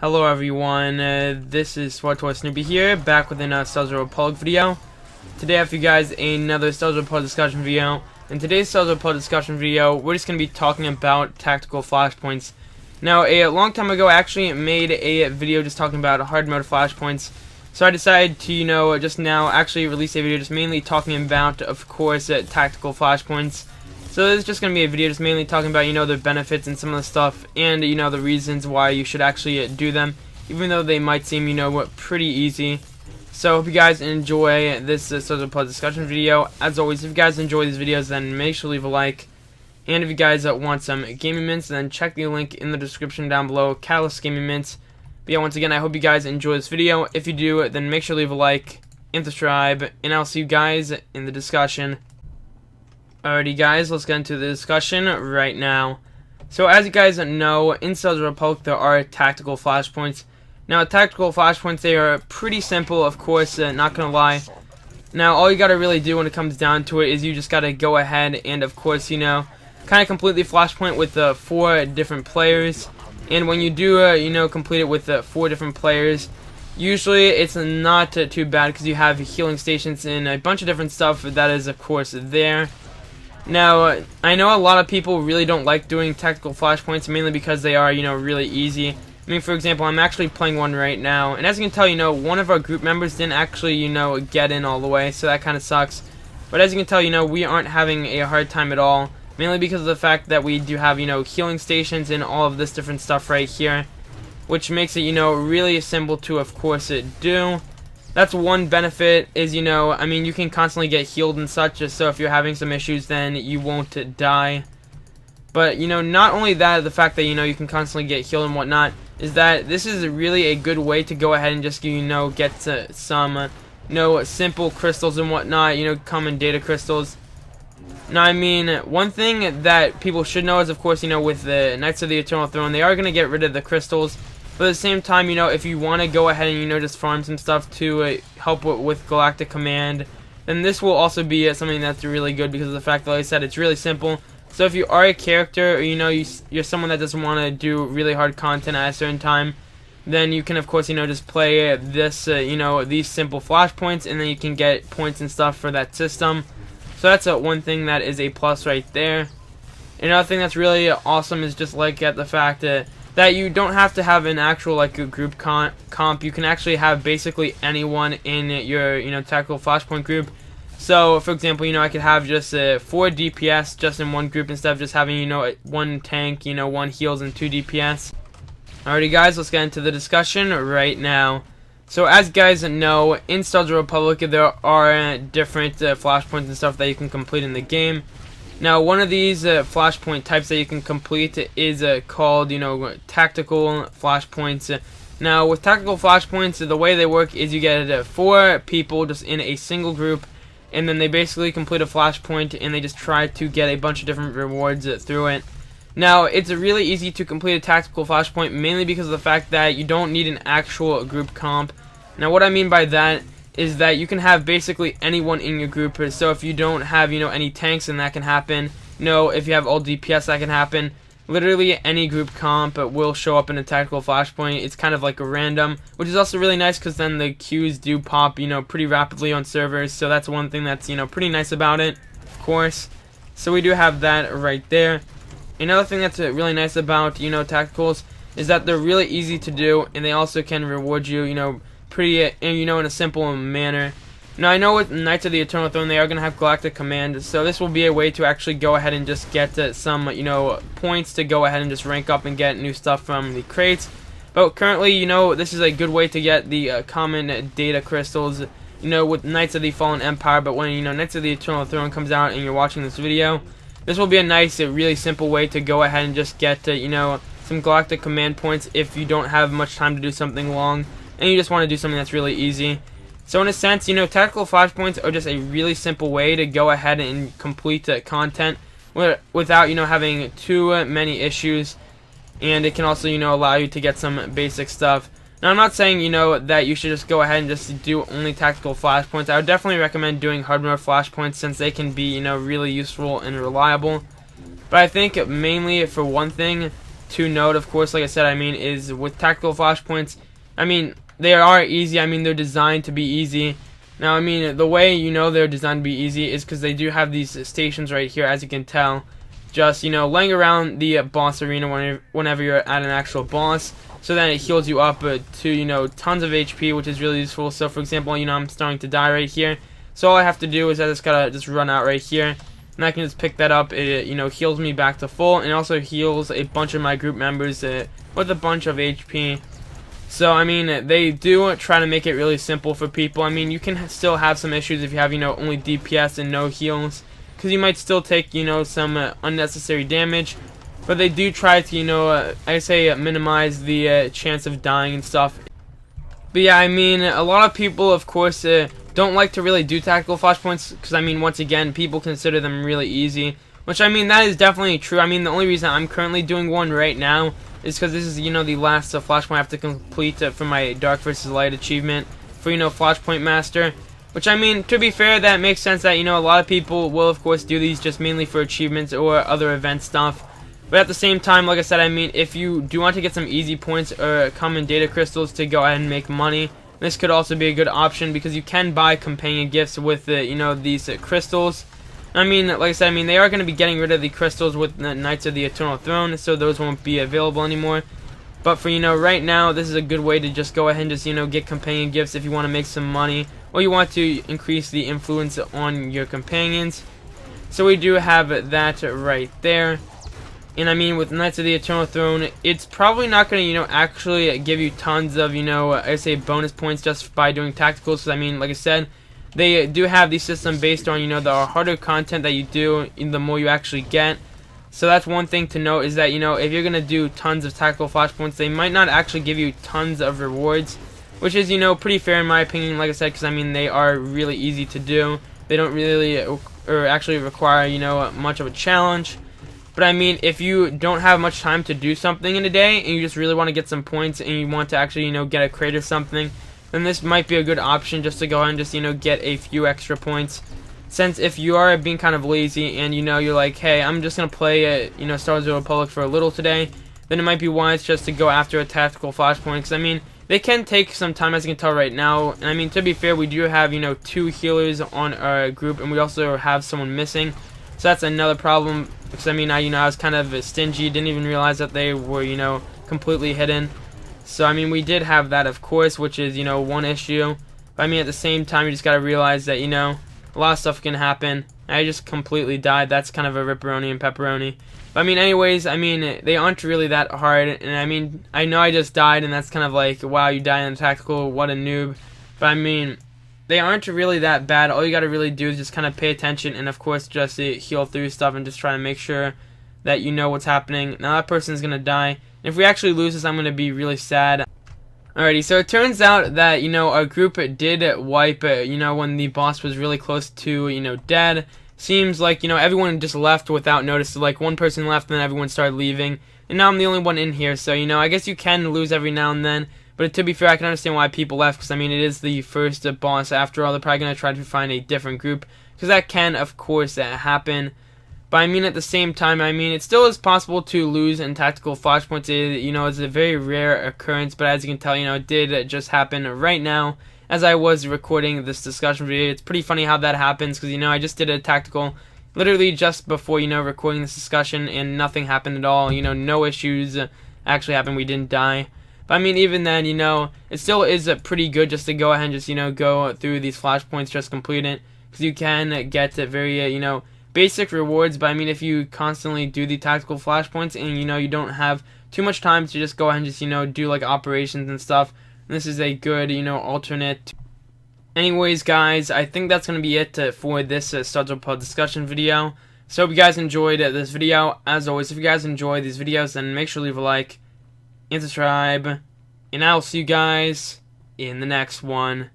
Hello everyone, this is Supersnoopy here, back with another SWTOR video. Today I have for you guys another SWTOR discussion video. In today's SWTOR discussion video, we're just going to be talking about tactical flashpoints. Now, a long time ago I actually made a video just talking about hard mode flashpoints. So I decided to, just now actually release a video just mainly talking about, of course, tactical flashpoints. So this is just going to be a video just mainly talking about, the benefits and some of the stuff and, the reasons why you should actually do them, even though they might seem, pretty easy. So I hope you guys enjoy this SWTOR discussion video. As always, if you guys enjoy these videos, then make sure to leave a like. And if you guys want some gaming mints, then check the link in the description down below, Catalyst Gaming Mints. But yeah, once again, I hope you guys enjoy this video. If you do, then make sure to leave a like and subscribe, and I'll see you guys in the discussion. Alrighty guys, let's get into the discussion right now. So as you guys know, in SWTOR there are tactical flashpoints. Now tactical flashpoints, they are pretty simple, of course, not gonna lie. Now all you gotta really do when it comes down to it is you just gotta go ahead and of course, kind of complete the flashpoint with 4 different players. And when you do, complete it with 4 different players, usually it's not too bad because you have healing stations and a bunch of different stuff that is of course there. Now, I know a lot of people really don't like doing tactical flashpoints, mainly because they are, really easy. I mean, for example, I'm actually playing one right now, and as you can tell, one of our group members didn't actually, get in all the way, so that kind of sucks. But as you can tell, we aren't having a hard time at all, mainly because of the fact that we do have, healing stations and all of this different stuff right here, which makes it, really simple to, of course, do. That's one benefit is, I mean, you can constantly get healed and such, just so if you're having some issues, then you won't die. But, not only that, the fact that, you can constantly get healed and whatnot, is that this is really a good way to go ahead and just, get some, simple crystals and whatnot, common data crystals. Now, I mean, one thing that people should know is, of course, with the Knights of the Eternal Throne, they are going to get rid of the crystals. But at the same time, if you want to go ahead and, just farm some stuff to help with Galactic Command, then this will also be something that's really good because of the fact that, like I said, it's really simple. So if you are a character, or, you're someone that doesn't want to do really hard content at a certain time, then you can, of course, just play this, these simple flashpoints, and then you can get points and stuff for that system. So that's one thing that is a plus right there. Another thing that's really awesome is just like at the fact that you don't have to have an actual a group comp. You can actually have basically anyone in your tactical flashpoint group. So for example, I could have just 4 DPS just in one group instead of just having 1 tank, 1 heals and 2 DPS. Alrighty guys, let's get into the discussion right now. So as you guys know, in SWTOR there are different flashpoints and stuff that you can complete in the game. Now, one of these flashpoint types that you can complete is called, tactical flashpoints. Now, with tactical flashpoints, the way they work is you get 4 people just in a single group, and then they basically complete a flashpoint, and they just try to get a bunch of different rewards through it. Now, it's really easy to complete a tactical flashpoint, mainly because of the fact that you don't need an actual group comp. Now, what I mean by that is that you can have basically anyone in your group. So if you don't have, any tanks, then that can happen. If you have all DPS, that can happen. Literally any group comp will show up in a tactical flashpoint. It's kind of like a random, which is also really nice because then the queues do pop, pretty rapidly on servers. So that's one thing that's, pretty nice about it, of course. So we do have that right there. Another thing that's really nice about, tacticals is that they're really easy to do, and they also can reward you, pretty, in a simple manner. Now, I know with Knights of the Eternal Throne, they are going to have Galactic Command, so this will be a way to actually go ahead and just get some, points to go ahead and just rank up and get new stuff from the crates. But currently, this is a good way to get the common data crystals, with Knights of the Fallen Empire. But when, Knights of the Eternal Throne comes out and you're watching this video, this will be a nice, really simple way to go ahead and just get, some Galactic Command points if you don't have much time to do something long, and you just want to do something that's really easy. So in a sense, tactical flashpoints are just a really simple way to go ahead and complete content without, having too many issues. And it can also, allow you to get some basic stuff. Now, I'm not saying, that you should just go ahead and just do only tactical flashpoints. I would definitely recommend doing hard mode flashpoints since they can be, really useful and reliable. But I think mainly for one thing, to note, of course, like I said, I mean, is with tactical flashpoints, I mean, they are easy. I mean, they're designed to be easy. Now, I mean, the way you know they're designed to be easy is because they do have these stations right here, as you can tell, just, you know, laying around the boss arena whenever you're at an actual boss. So then it heals you up to, you know, tons of HP, which is really useful. So, for example, you know, I'm starting to die right here. So all I have to do is I just gotta just run out right here, and I can just pick that up. It, you know, heals me back to full, and also heals a bunch of my group members with a bunch of HP. So, I mean, they do try to make it really simple for people. I mean, you can still have some issues if you have, you know, only DPS and no heals, because you might still take, you know, some unnecessary damage. But they do try to, you know, I say minimize the chance of dying and stuff. But yeah, I mean, a lot of people, of course, don't like to really do tactical flashpoints, because, I mean, once again, people consider them really easy. Which, I mean, that is definitely true. I mean, the only reason I'm currently doing one right now is because this is, you know, the last flashpoint I have to complete for my Dark vs. Light achievement for, you know, Flashpoint Master. Which, I mean, to be fair, that makes sense that, you know, a lot of people will, of course, do these just mainly for achievements or other event stuff. But at the same time, like I said, I mean, if you do want to get some easy points or common data crystals to go ahead and make money, this could also be a good option, because you can buy companion gifts with, you know, these crystals. I mean, like I said, I mean, they are going to be getting rid of the crystals with the Knights of the Eternal Throne, so those won't be available anymore. But for, you know, right now, this is a good way to just go ahead and just, you know, get companion gifts if you want to make some money, or you want to increase the influence on your companions. So we do have that right there. And I mean, with Knights of the Eternal Throne, it's probably not going to, you know, actually give you tons of, you know, I say bonus points just by doing tacticals. Because I mean, like I said, they do have the system based on, you know, the harder content that you do, the more you actually get. So that's one thing to note, is that, you know, if you're going to do tons of tactical flashpoints, they might not actually give you tons of rewards. Which is, you know, pretty fair in my opinion, like I said, because I mean, they are really easy to do. They don't really, or actually require, you know, much of a challenge. But I mean, if you don't have much time to do something in a day, and you just really want to get some points, and you want to actually, you know, get a crate or something, then this might be a good option just to go ahead and just, you know, get a few extra points. Since if you are being kind of lazy, and, you know, you're like, hey, I'm just going to play, you know, Star Wars: The Republic for a little today, then it might be wise just to go after a tactical flashpoint. Because, I mean, they can take some time, as you can tell right now. And, I mean, to be fair, we do have, you know, 2 healers on our group, and we also have someone missing. So that's another problem, because I mean, you know, I was kind of stingy, didn't even realize that they were, you know, completely hidden. So I mean, we did have that, of course, which is, you know, one issue. But I mean, at the same time, you just gotta realize that, you know, a lot of stuff can happen. I just completely died. That's kind of a ripperoni and pepperoni. But I mean, anyways, I mean, they aren't really that hard. And I mean, I know I just died, and that's kind of like, wow, you died in tactical, what a noob. But I mean, they aren't really that bad. All you gotta really do is just kind of pay attention, and of course just heal through stuff and just try to make sure that you know what's happening. Now that person's gonna die. And if we actually lose this, I'm gonna be really sad. Alrighty, so it turns out that, you know, our group did wipe, you know, when the boss was really close to, you know, dead. Seems like, you know, everyone just left without notice. So, like, one person left, and then everyone started leaving. And now I'm the only one in here, so, you know, I guess you can lose every now and then. But to be fair, I can understand why people left, because, I mean, it is the first boss. After all, they're probably going to try to find a different group, because that can, of course, happen. But, I mean, at the same time, I mean, it still is possible to lose in tactical flashpoints. You know, it's a very rare occurrence, but as you can tell, you know, it did just happen right now, as I was recording this discussion video. It's pretty funny how that happens, because, you know, I just did a tactical literally just before, you know, recording this discussion, and nothing happened at all. You know, no issues actually happened. We didn't die. But I mean, even then, you know, it still is pretty good just to go ahead and just, you know, go through these flashpoints, just complete it. Because you can get very, you know, basic rewards. But I mean, if you constantly do the tactical flashpoints, and, you know, you don't have too much time to just go ahead and just, you know, do like operations and stuff, this is a good, you know, alternate. Anyways, guys, I think that's going to be it for this Star Wars discussion video. So hope you guys enjoyed this video. As always, if you guys enjoy these videos, then make sure to leave a like and subscribe, and I'll see you guys in the next one.